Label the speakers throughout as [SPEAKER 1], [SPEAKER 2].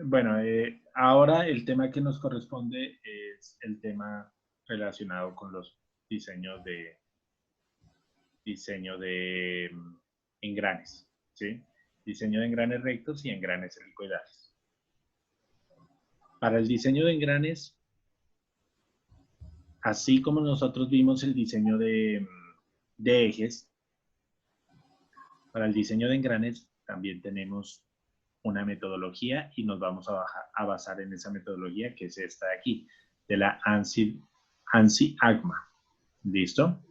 [SPEAKER 1] Bueno, ahora el tema que nos corresponde es el tema relacionado con los diseños de engranes, ¿sí? Diseño de engranes rectos y engranes helicoidales. Para el diseño de engranes, así como nosotros vimos el diseño de ejes, para el diseño de engranes también tenemos una metodología y nos vamos a basar en esa metodología que es esta de aquí, de la ANSI-AGMA. ¿Listo?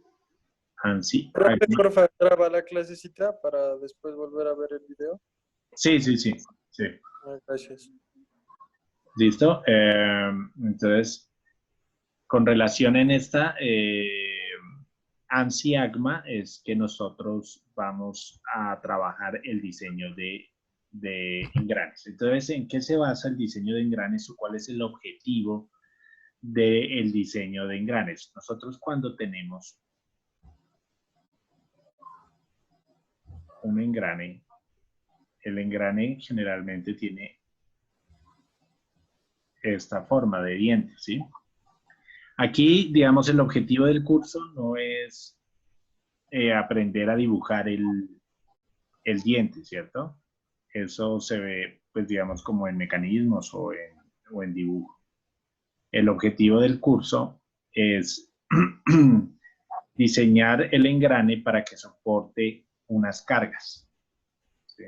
[SPEAKER 2] Profe,
[SPEAKER 1] ANSI-AGMA.
[SPEAKER 2] porfa, graba la clasecita para después volver a ver el video.
[SPEAKER 1] Sí, sí, sí, sí.
[SPEAKER 2] Gracias.
[SPEAKER 1] ¿Listo? Entonces, con relación en esta, ANSI-AGMA es que nosotros vamos a trabajar el diseño de engranes. Entonces, ¿en qué se basa el diseño de engranes o cuál es el objetivo del diseño de engranes? Nosotros cuando tenemos un engrane, el engrane generalmente tiene esta forma de diente, ¿sí? Aquí, digamos, el objetivo del curso no es aprender a dibujar el diente, ¿cierto? Eso se ve, pues, digamos, como en mecanismos o en dibujo. El objetivo del curso es diseñar el engrane para que soporte unas cargas, ¿sí?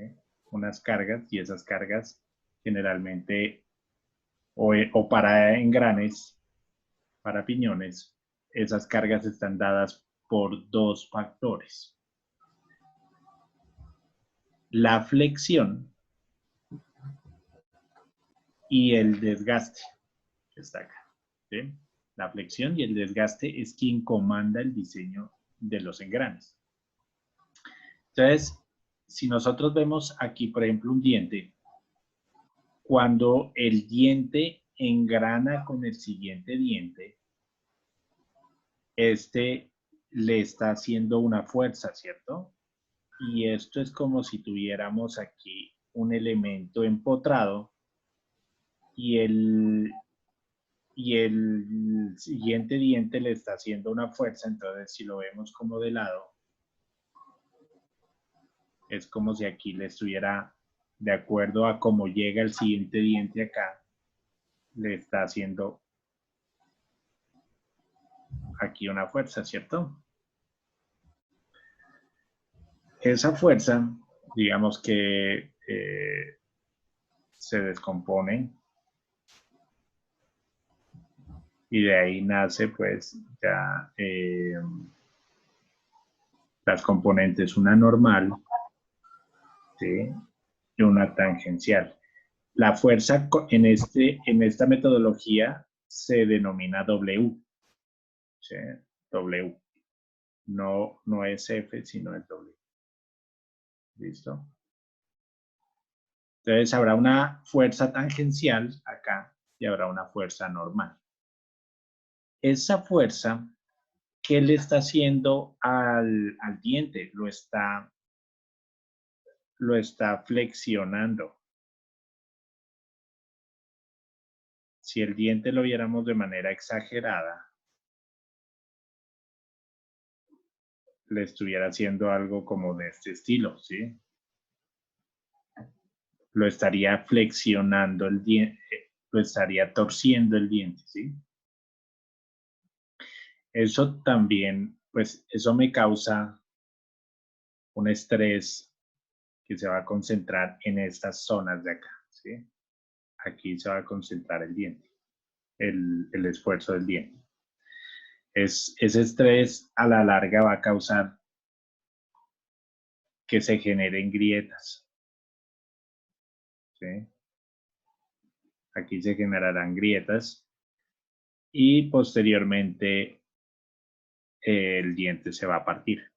[SPEAKER 1] Unas cargas, y esas cargas generalmente, o para engranes, para piñones, esas cargas están dadas por dos factores. La flexión y el desgaste, que está acá, ¿sí? La flexión y el desgaste es quien comanda el diseño de los engranes. Entonces, si nosotros vemos aquí, por ejemplo, un diente, cuando el diente engrana con el siguiente diente, este le está haciendo una fuerza, ¿cierto? Y esto es como si tuviéramos aquí un elemento empotrado y el siguiente diente le está haciendo una fuerza. Entonces, si lo vemos como de lado, es como si aquí le estuviera, de acuerdo a cómo llega el siguiente diente acá, le está haciendo aquí una fuerza, ¿cierto? Esa fuerza, digamos que se descompone y de ahí nace pues ya las componentes, una normal, ¿sí? Y una tangencial. La fuerza en esta metodología se denomina W, ¿sí? W. No es F, sino es W. ¿Listo? Entonces habrá una fuerza tangencial acá y habrá una fuerza normal. Esa fuerza, ¿qué le está haciendo al diente? Lo está flexionando. Si el diente lo viéramos de manera exagerada, le estuviera haciendo algo como de este estilo, ¿sí? Lo estaría flexionando el diente, lo estaría torciendo el diente, ¿sí? Eso también, pues, eso me causa un estrés que se va a concentrar en estas zonas de acá, ¿sí? Aquí se va a concentrar el diente, el esfuerzo del diente. Ese estrés a la larga va a causar que se generen grietas, ¿sí? Aquí se generarán grietas y posteriormente el diente se va a partir.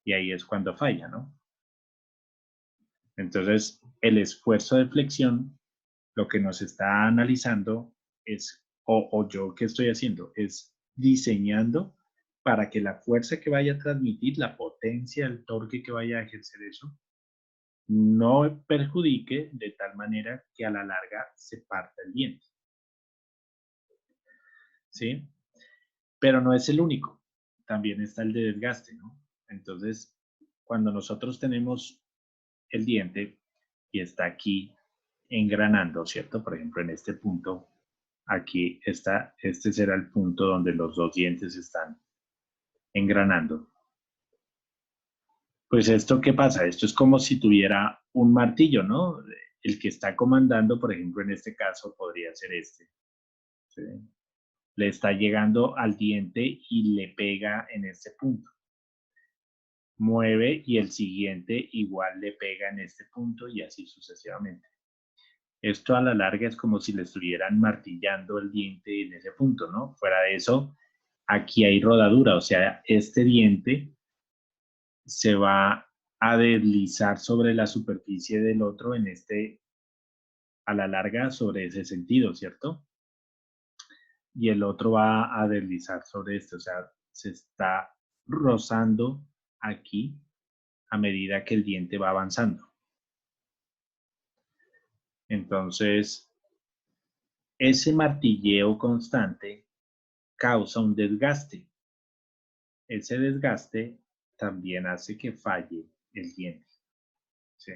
[SPEAKER 1] Y ahí es cuando falla, ¿no? Entonces, el esfuerzo de flexión, lo que nos está analizando es, o yo qué estoy haciendo, es diseñando para que la fuerza que vaya a transmitir, la potencia, el torque que vaya a ejercer eso, no perjudique de tal manera que a la larga se parta el diente. ¿Sí? Pero no es el único. También está el de desgaste, ¿no? Entonces, cuando nosotros tenemos el diente y está aquí engranando, ¿cierto? Por ejemplo, en este punto, aquí está, este será el punto donde los dos dientes están engranando. Pues esto, ¿qué pasa? Esto es como si tuviera un martillo, ¿no? El que está comandando, por ejemplo, en este caso podría ser este. ¿Sí? Le está llegando al diente y le pega en este punto. Mueve y el siguiente igual le pega en este punto y así sucesivamente. Esto a la larga es como si le estuvieran martillando el diente en ese punto, ¿no? Fuera de eso, aquí hay rodadura, o sea, este diente se va a deslizar sobre la superficie del otro en este, a la larga, sobre ese sentido, ¿cierto? Y el otro va a deslizar sobre este, o sea, se está rozando aquí a medida que el diente va avanzando. Entonces, ese martilleo constante causa un desgaste. Ese desgaste también hace que falle el diente. ¿Sí?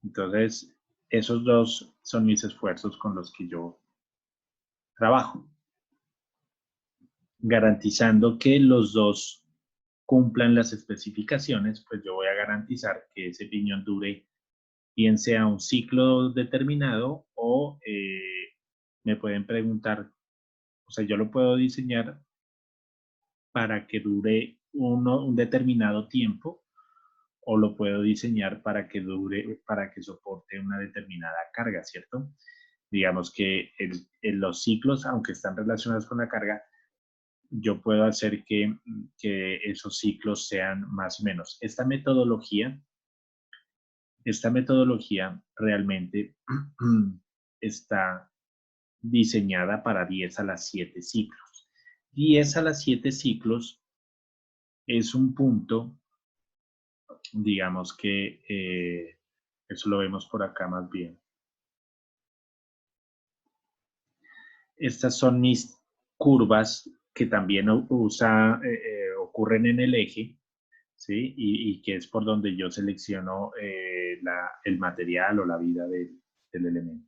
[SPEAKER 1] Entonces, esos dos son mis esfuerzos con los que yo trabajo, garantizando que los dos cumplan las especificaciones, pues yo voy a garantizar que ese piñón dure bien sea un ciclo determinado o me pueden preguntar, o sea, yo lo puedo diseñar para que dure un determinado tiempo o lo puedo diseñar para que dure, para que soporte una determinada carga, ¿cierto? Digamos que los ciclos, aunque están relacionados con la carga, yo puedo hacer que esos ciclos sean más o menos. Esta metodología realmente está diseñada para 10 a las 7 ciclos. 10 a las 7 ciclos es un punto, digamos que eso lo vemos por acá más bien. Estas son mis curvas que también ocurren en el eje, ¿sí? Y que es por donde yo selecciono el material o la vida del elemento.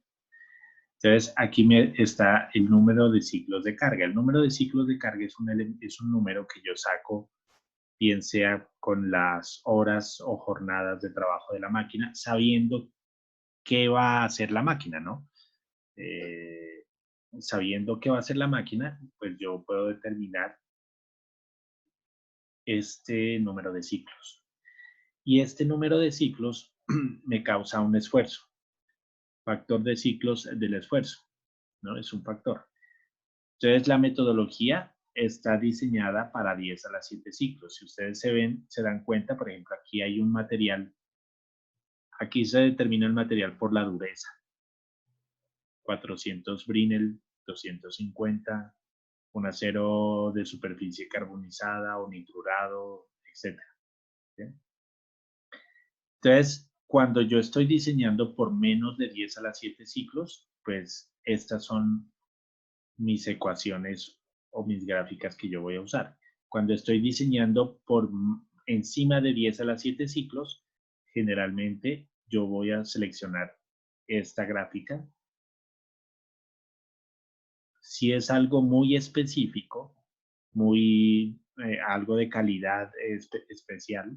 [SPEAKER 1] Entonces, aquí está el número de ciclos de carga. El número de ciclos de carga es un número que yo saco, bien sea con las horas o jornadas de trabajo de la máquina, sabiendo qué va a hacer la máquina, ¿no? Sabiendo qué va a hacer la máquina, pues yo puedo determinar este número de ciclos. Y este número de ciclos me causa un esfuerzo. Factor de ciclos del esfuerzo, ¿no? Es un factor. Entonces, la metodología está diseñada para 10 a las 7 ciclos. Si ustedes se dan cuenta, por ejemplo, aquí hay un material, aquí se determina el material por la dureza. 400 Brinell, 250, un acero de superficie carbonizada o nitrurado, etc. ¿Sí? Entonces, cuando yo estoy diseñando por menos de 10 a las 7 ciclos, pues estas son mis ecuaciones o mis gráficas que yo voy a usar. Cuando estoy diseñando por encima de 10 a las 7 ciclos, generalmente yo voy a seleccionar esta gráfica. Si es algo muy específico, algo de calidad especial,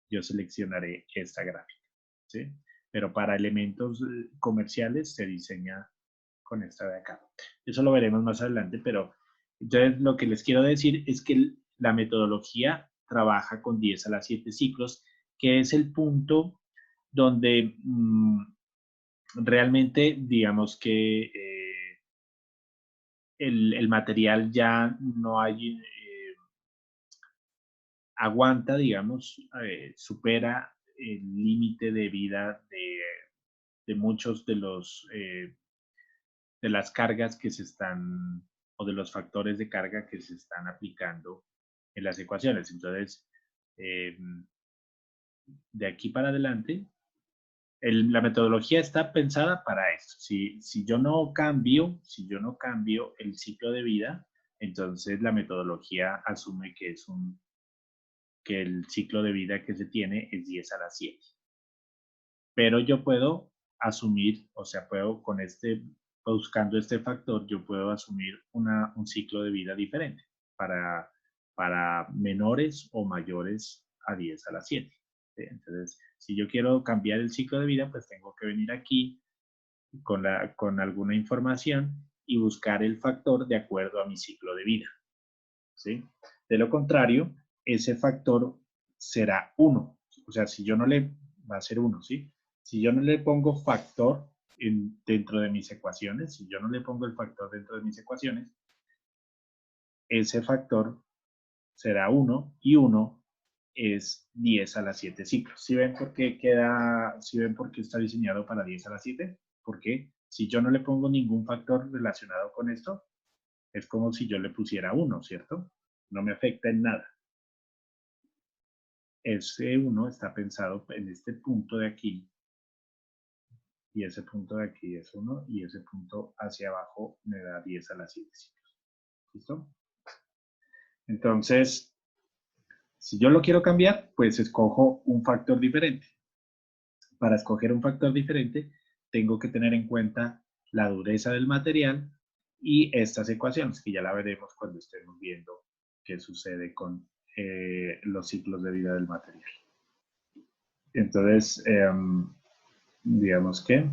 [SPEAKER 1] yo seleccionaré esta gráfica, ¿sí? Pero para elementos comerciales se diseña con esta de acá. Eso lo veremos más adelante, pero entonces lo que les quiero decir es que la metodología trabaja con 10 a las 7 ciclos, que es el punto donde realmente, digamos que el material ya no hay, aguanta, digamos, supera el límite de vida de muchos de las cargas que se están, o de los factores de carga que se están aplicando en las ecuaciones. Entonces, de aquí para adelante, La metodología está pensada para esto. Si yo no cambio el ciclo de vida, entonces la metodología asume que el ciclo de vida que se tiene es 10 a la 7. Pero yo puedo asumir, o sea, buscando este factor, yo puedo asumir un ciclo de vida diferente para menores o mayores a 10 a la 7. ¿Sí? Entonces, si yo quiero cambiar el ciclo de vida, pues tengo que venir aquí con alguna información y buscar el factor de acuerdo a mi ciclo de vida. ¿Sí? De lo contrario, ese factor será 1. O sea, si yo no le, va a ser 1, ¿sí? Si yo no le pongo factor dentro de mis ecuaciones, si yo no le pongo el factor dentro de mis ecuaciones, ese factor será 1 y 1 es 10 a la 7 ciclos. ¿Sí ven por qué está diseñado para 10 a la 7? Porque si yo no le pongo ningún factor relacionado con esto, es como si yo le pusiera 1, ¿cierto? No me afecta en nada. Ese 1 está pensado en este punto de aquí, y ese punto de aquí es 1, y ese punto hacia abajo me da 10 a la 7 ciclos. ¿Listo? Entonces, si yo lo quiero cambiar, pues escojo un factor diferente. Para escoger un factor diferente, tengo que tener en cuenta la dureza del material y estas ecuaciones, que ya la veremos cuando estemos viendo qué sucede con los ciclos de vida del material. Entonces, digamos que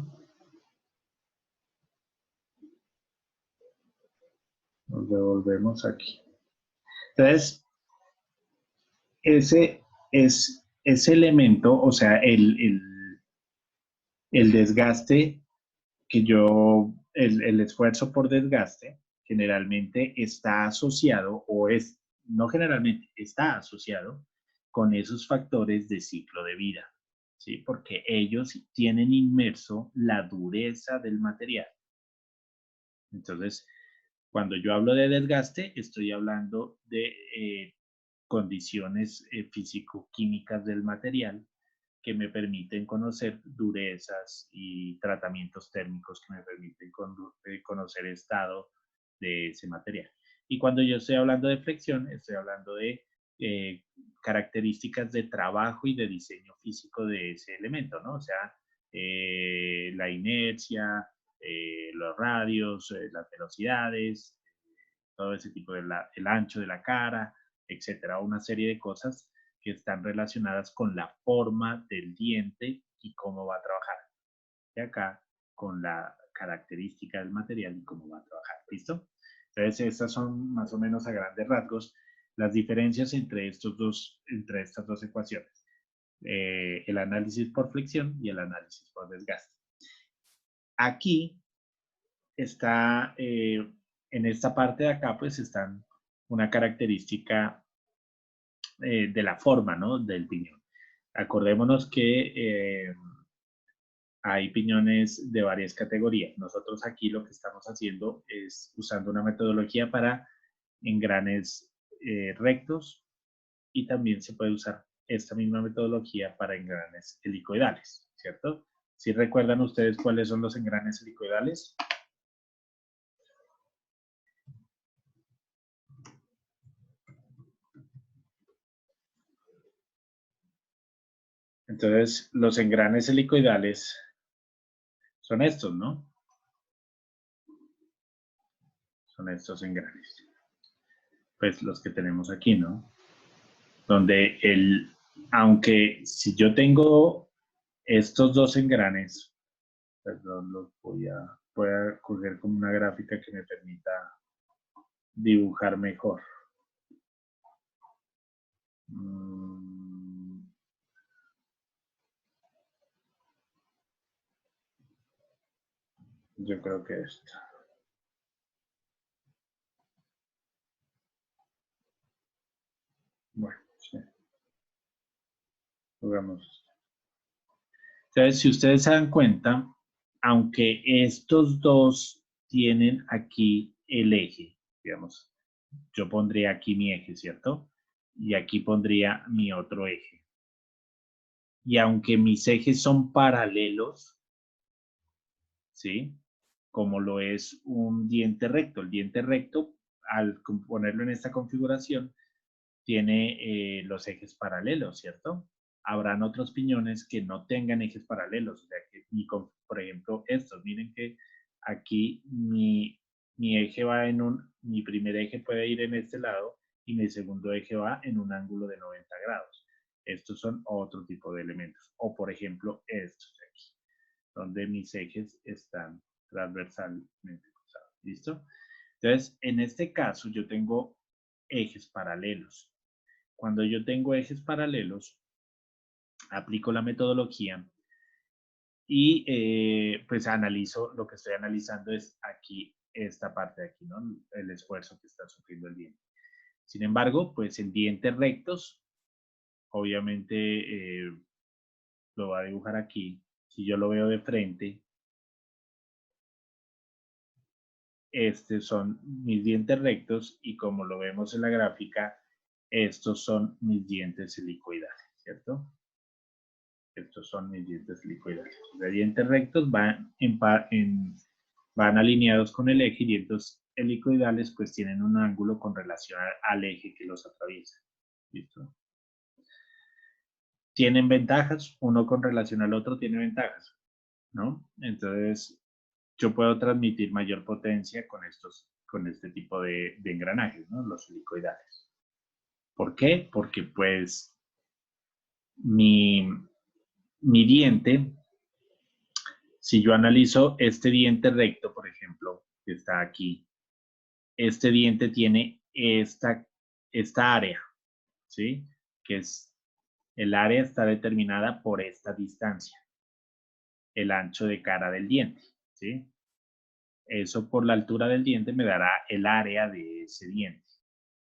[SPEAKER 1] nos devolvemos aquí. Entonces, ese elemento, o sea, el desgaste el esfuerzo por desgaste generalmente está asociado, no generalmente, está asociado con esos factores de ciclo de vida, ¿sí? Porque ellos tienen inmerso la dureza del material. Entonces, cuando yo hablo de desgaste, estoy hablando de condiciones físico-químicas del material que me permiten conocer durezas y tratamientos térmicos que me permiten conocer el estado de ese material. Y cuando yo estoy hablando de flexión, estoy hablando de características de trabajo y de diseño físico de ese elemento, ¿no? O sea, la inercia, los radios, las velocidades, todo ese tipo el ancho de la cara, etcétera, una serie de cosas que están relacionadas con la forma del diente y cómo va a trabajar. Y acá con la característica del material y cómo va a trabajar. ¿Listo? Entonces, estas son más o menos a grandes rasgos las diferencias entre estas dos ecuaciones. El análisis por flexión y el análisis por desgaste. Aquí está, en esta parte de acá, pues están una característica de la forma, ¿no? Del piñón. Acordémonos que hay piñones de varias categorías. Nosotros aquí lo que estamos haciendo es usando una metodología para engranes rectos y también se puede usar esta misma metodología para engranes helicoidales, ¿cierto? ¿Sí recuerdan ustedes cuáles son los engranes helicoidales? Entonces, los engranes helicoidales son estos, ¿no? Son estos engranes. Pues los que tenemos aquí, ¿no? Donde aunque si yo tengo estos dos engranes, perdón, los voy a coger como una gráfica que me permita dibujar mejor. Yo creo que esta. Bueno, sí. Jugamos. Entonces, si ustedes se dan cuenta, aunque estos dos tienen aquí el eje, digamos, yo pondría aquí mi eje, ¿cierto? Y aquí pondría mi otro eje. y aunque mis ejes son paralelos, ¿sí? Como lo es un diente recto. El diente recto, al ponerlo en esta configuración, tiene los ejes paralelos, ¿cierto? Habrán otros piñones que no tengan ejes paralelos, o sea, que, por ejemplo, estos, miren que aquí mi eje va en mi primer eje puede ir en este lado y mi segundo eje va en un ángulo de 90 grados. Estos son otro tipo de elementos. O, por ejemplo, estos de aquí, donde mis ejes están transversalmente cruzados. ¿Listo? Entonces, en este caso, yo tengo ejes paralelos. Cuando yo tengo ejes paralelos, aplico la metodología y pues analizo, lo que estoy analizando es aquí, esta parte de aquí, ¿no? El esfuerzo que está sufriendo el diente. Sin embargo, pues en dientes rectos, obviamente lo va a dibujar aquí. Si yo lo veo de frente, estos son mis dientes rectos y como lo vemos en la gráfica, estos son mis dientes helicoidales, ¿cierto? Estos son mis dientes helicoidales. Los dientes rectos van alineados con el eje y dientes helicoidales pues tienen un ángulo con relación al eje que los atraviesa. ¿Listo? Tienen ventajas, uno con relación al otro tiene ventajas, ¿no? Entonces, yo puedo transmitir mayor potencia con este tipo de engranajes, ¿no? Los helicoidales. ¿Por qué? Porque pues mi diente, si yo analizo este diente recto, por ejemplo, que está aquí, este diente tiene esta área, ¿sí? Que es, el área está determinada por esta distancia, el ancho de cara del diente, ¿sí? Eso por la altura del diente me dará el área de ese diente.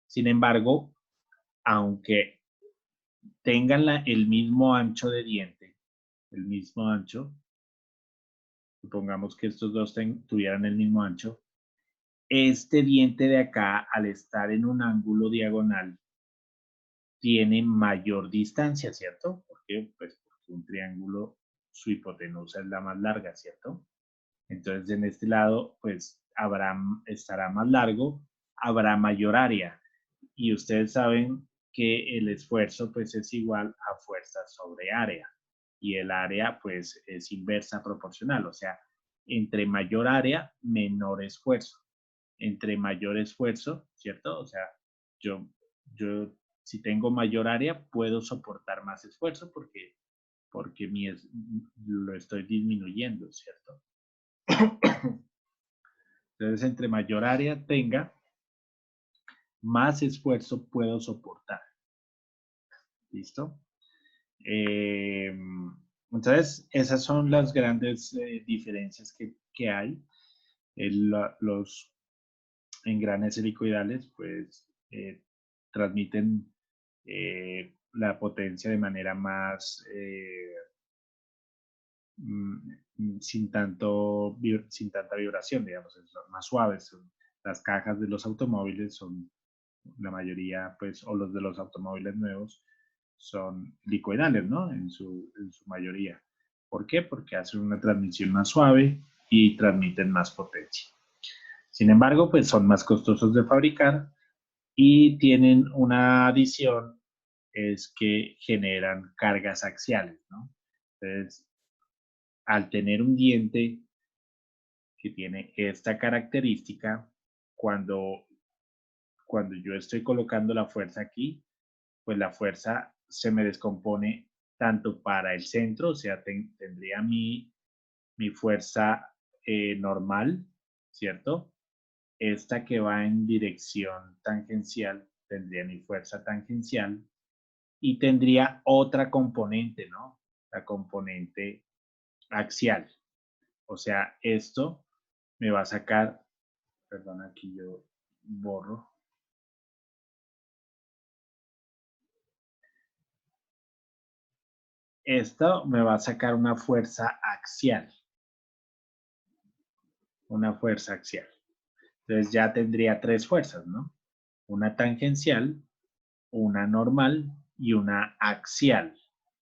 [SPEAKER 1] Sin embargo, aunque tengan el mismo ancho de diente, el mismo ancho, supongamos que estos dos tuvieran el mismo ancho, este diente de acá, al estar en un ángulo diagonal, tiene mayor distancia, ¿cierto? ¿Por qué? Pues porque un triángulo, su hipotenusa es la más larga, ¿cierto? Entonces, en este lado, pues estará más largo, habrá mayor área. Y ustedes saben que el esfuerzo, pues, es igual a fuerza sobre área. Y el área, pues, es inversa proporcional. O sea, entre mayor área, menor esfuerzo. Entre mayor esfuerzo, ¿cierto? O sea, yo si tengo mayor área, puedo soportar más esfuerzo porque lo estoy disminuyendo, ¿cierto? Entonces, entre mayor área tenga, más esfuerzo puedo soportar. ¿Listo? Entonces, esas son las grandes diferencias que hay. Los engranes helicoidales, pues, transmiten la potencia de manera más sin tanta vibración, digamos, son más suaves. Las cajas de los automóviles son la mayoría, pues, o los de los automóviles nuevos son helicoidales, ¿no? En su mayoría. ¿Por qué? Porque hacen una transmisión más suave y transmiten más potencia. Sin embargo, pues son más costosos de fabricar y tienen una adición, es que generan cargas axiales, ¿no? Entonces, al tener un diente que tiene esta característica, cuando yo estoy colocando la fuerza aquí, pues la fuerza se me descompone tanto para el centro, o sea, tendría mi fuerza normal, ¿cierto? Esta que va en dirección tangencial tendría mi fuerza tangencial y tendría otra componente, ¿no? La componente axial. O sea, esto me va a sacar, perdón, aquí yo borro. Esto me va a sacar una fuerza axial. Una fuerza axial. Entonces ya tendría tres fuerzas, ¿no? Una tangencial, una normal y una axial,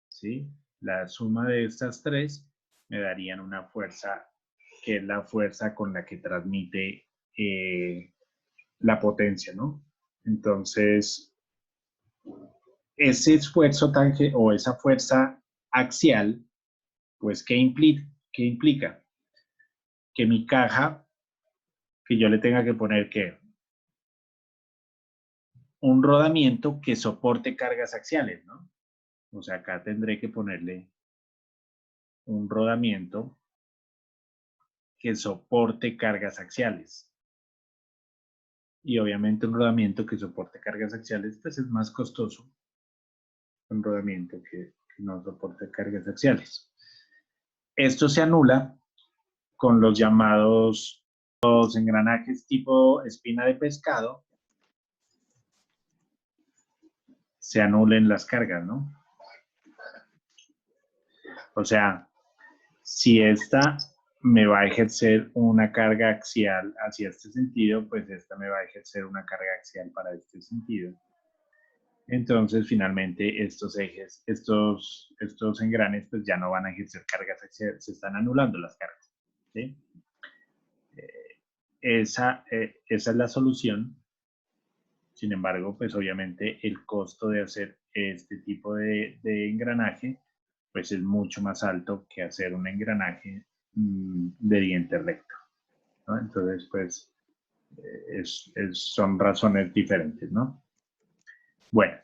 [SPEAKER 1] ¿sí? La suma de estas tres me darían una fuerza que es la fuerza con la que transmite la potencia, ¿no? Entonces, ese esfuerzo o esa fuerza axial, pues, ¿qué implica? Que mi caja, que yo le tenga que poner, ¿qué? Un rodamiento que soporte cargas axiales, ¿no? O sea, acá tendré que ponerle un rodamiento que soporte cargas axiales. Y obviamente un rodamiento que soporte cargas axiales, pues es más costoso un rodamiento que no soporte cargas axiales. Esto se anula con los llamados engranajes tipo espina de pescado, se anulen las cargas, ¿no? O sea, si esta me va a ejercer una carga axial hacia este sentido, pues esta me va a ejercer una carga axial para este sentido. Entonces, finalmente, estos ejes, estos engranes, pues ya no van a ejercer cargas axiales, se están anulando las cargas, ¿sí? Esa es la solución. Sin embargo, pues obviamente el costo de hacer este tipo de engranaje, pues es mucho más alto que hacer un engranaje de diente recto, ¿no? Entonces, pues son razones diferentes, ¿no? Bueno,